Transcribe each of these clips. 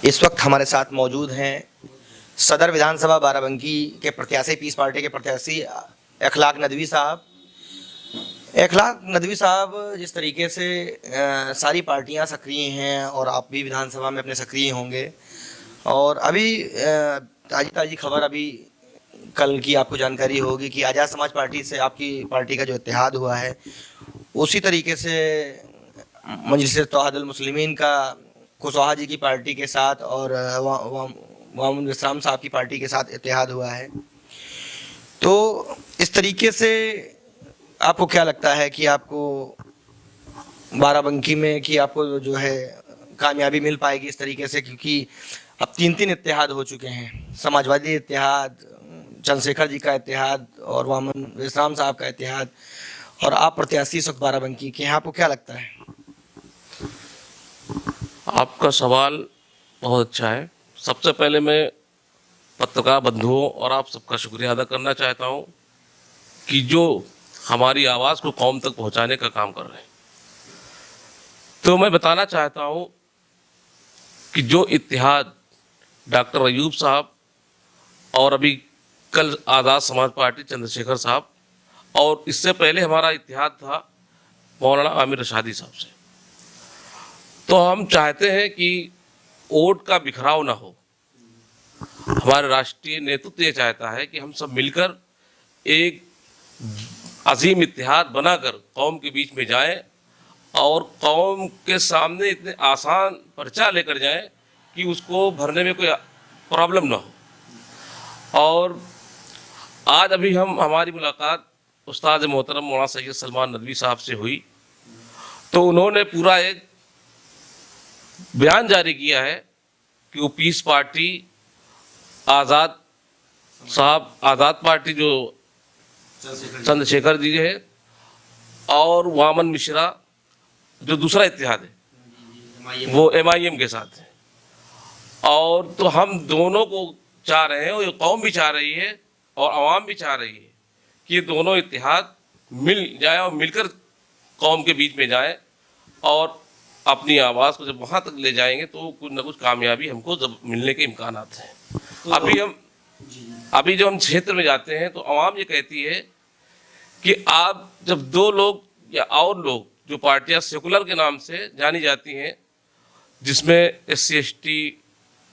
इस वक्त हमारे साथ मौजूद हैं सदर विधानसभा बाराबंकी के प्रत्याशी, पीस पार्टी के प्रत्याशी अखलाक नदवी साहब। अखलाक नदवी साहब, जिस तरीके से सारी पार्टियां सक्रिय हैं और आप भी विधानसभा में अपने सक्रिय होंगे, और अभी ताज़ी ताज़ी खबर अभी कल की आपको जानकारी होगी कि आज़ाद समाज पार्टी से आपकी पार्टी का जो इत्तेहाद हुआ है, उसी तरीके से मजलिस इत्तेहादुल मुस्लिमीन का कुशवाहा जी की पार्टी के साथ और वामुन विश्राम साहब की पार्टी के साथ इत्तेहाद हुआ है। तो इस तरीके से आपको क्या लगता है कि आपको बाराबंकी में कि आपको जो है कामयाबी मिल पाएगी इस तरीके से? क्योंकि अब तीन इत्तेहाद हो चुके हैं, समाजवादी इत्तेहाद, चंद्रशेखर जी का इत्तेहाद और वामन विश्राम साहब का इत्तेहाद, और आप प्रत्याशी इस वक्त बाराबंकी के हैं। आपको क्या लगता है? आपका सवाल बहुत अच्छा है। सबसे पहले मैं पत्रकार बंधुओं और आप सबका शुक्रिया अदा करना चाहता हूं कि जो हमारी आवाज़ को कौम तक पहुंचाने का काम कर रहे हैं। तो मैं बताना चाहता हूं कि जो इत्तेहाद डॉक्टर अयूब साहब और अभी कल आज़ाद समाज पार्टी चंद्रशेखर साहब, और इससे पहले हमारा इत्तेहाद था मौलाना आमिर रशादी साहब से, तो हम चाहते हैं कि वोट का बिखराव ना हो। हमारे राष्ट्रीय नेतृत्व ये चाहता है कि हम सब मिलकर एक अजीम इत्तेहाद बनाकर कौम के बीच में जाएं और कौम के सामने इतने आसान पर्चा लेकर जाएं कि उसको भरने में कोई प्रॉब्लम ना हो। और आज अभी हमारी मुलाकात उस्ताद मोहतरम मौलाना सैयद सलमान नदवी साहब से हुई, तो उन्होंने पूरा एक बयान जारी किया है कि वो पीस पार्टी, आज़ाद साहब, आज़ाद पार्टी जो चंद्रशेखर जी है, और वामन मिश्रा जो दूसरा इत्तेहाद है वो MIM के साथ है। और तो हम दोनों को चाह रहे हैं, और ये कौम भी चाह रही है और आवाम भी चाह रही है कि ये दोनों इत्तेहाद मिल जाए और मिलकर कौम के बीच में जाए, और अपनी आवाज़ को जब वहाँ तक ले जाएंगे तो कुछ ना कुछ कामयाबी हमको जब मिलने के इम्कान आते हैं। अभी जब हम क्षेत्र में जाते हैं तो आवाम ये कहती है कि आप जब दो लोग या और लोग, जो पार्टियां सेकुलर के नाम से जानी जाती हैं, जिसमें SC ST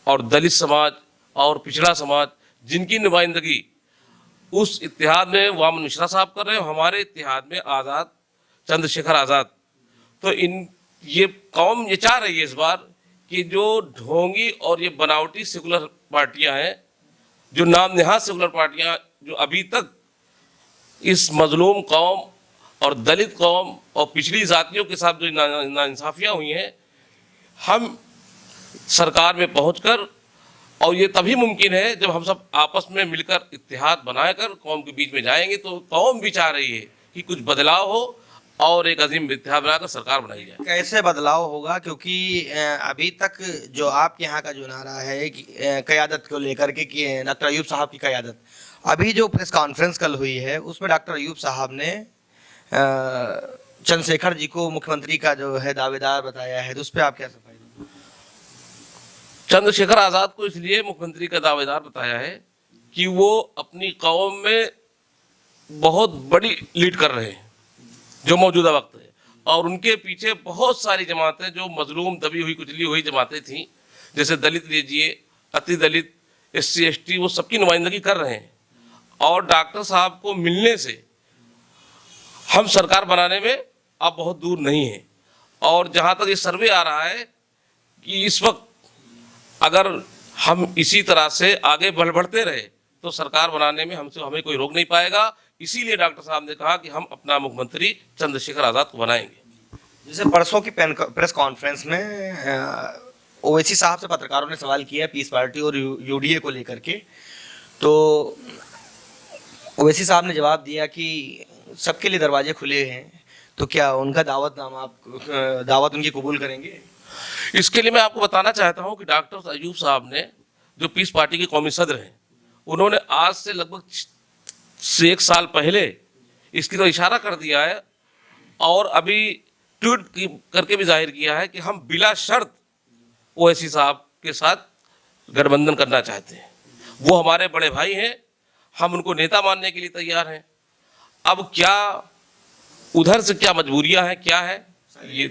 और दलित समाज और पिछड़ा समाज, जिनकी नुमाइंदगी उस इत्तेहाद में वामन मिश्रा साहब कर रहे हैं, हमारे इत्तेहाद में आज़ाद चंद्रशेखर आज़ाद, तो ये कौम ये चाह रही है इस बार कि जो ढोंगी और ये बनावटी सेकुलर पार्टियां हैं, जो नाम नेहाद सेकुलर पार्टियां, जो अभी तक इस मजलूम कौम और दलित कौम और पिछड़ी जातियों के साथ जो नाइंसाफियां हुई हैं, हम सरकार में पहुंचकर, और ये तभी मुमकिन है जब हम सब आपस में मिलकर इत्तेहाद बनाकर कौम के बीच में जाएंगे, तो कौम भी चाह रही है कि कुछ बदलाव हो और एक अजीम इत्तेहाद बनाकर सरकार बनाई जाए। कैसे बदलाव होगा? क्योंकि अभी तक जो आपके यहाँ का जो नारा है कि क़यादत को लेकर के कि डॉक्टर अयूब साहब की क़यादत, अभी जो प्रेस कॉन्फ्रेंस कल हुई है उसमें डॉक्टर अयूब साहब ने चंद्रशेखर जी को मुख्यमंत्री का जो है दावेदार बताया है, तो उस पर आप क्या सफाई देंगे? चंद्रशेखर आज़ाद को इसलिए मुख्यमंत्री का दावेदार बताया है कि वो अपनी कौम में बहुत बड़ी लीड कर रहे हैं जो मौजूदा वक्त है, और उनके पीछे बहुत सारी जमातें जो मजलूम, दबी हुई, कुचली हुई जमातें थीं, जैसे दलित लीजिए, अति दलित, SC ST, वो सबकी नुमाइंदगी कर रहे हैं। और डॉक्टर साहब को मिलने से हम सरकार बनाने में अब बहुत दूर नहीं है। और जहाँ तक ये सर्वे आ रहा है कि इस वक्त अगर हम इसी तरह से आगे बढ़ते रहे तो सरकार बनाने में हमें कोई रोक नहीं पाएगा। इसीलिए डॉक्टर साहब ने कहा कि हम अपना मुख्यमंत्री चंद्रशेखर आज़ाद को बनाएंगे। जैसे परसों की प्रेस कॉन्फ्रेंस में ओवैसी साहब से पत्रकारों ने सवाल किया पीस पार्टी और UDA को लेकर के, तो ओवैसी साहब ने जवाब दिया कि सबके लिए दरवाजे खुले हैं, तो क्या उनका दावत उनकी कबूल करेंगे? इसके लिए मैं आपको बताना चाहता हूं कि डॉक्टर अयूब साहब ने, जो पीस पार्टी के कौमी सदर हैं, उन्होंने आज से लगभग 1 साल पहले इसकी तो इशारा कर दिया है, और अभी ट्वीट करके भी जाहिर किया है कि हम बिला शर्त ओवैसी साहब के साथ गठबंधन करना चाहते हैं। वो हमारे बड़े भाई हैं, हम उनको नेता मानने के लिए तैयार हैं। अब क्या उधर से क्या मजबूरियां हैं, क्या है ये,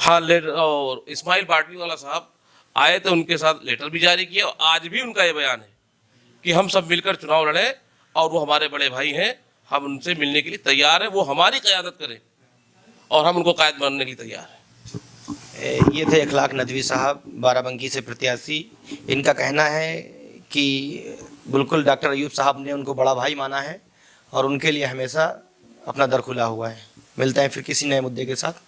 हाँ लेटर, और इस्माइल पाटवी वाला साहब आए थे, उनके साथ लेटर भी जारी किया और आज भी उनका ये बयान है कि हम सब मिलकर चुनाव लड़ें और वो हमारे बड़े भाई हैं, हम उनसे मिलने के लिए तैयार हैं, वो हमारी क़यादत करें और हम उनको कायद मानने के लिए तैयार हैं। ये थे अखलाक नदवी साहब, बाराबंकी से प्रत्याशी। इनका कहना है कि बिल्कुल डॉक्टर अयूब साहब ने उनको बड़ा भाई माना है और उनके लिए हमेशा अपना दर खुला हुआ है। मिलते हैं फिर किसी नए मुद्दे के साथ।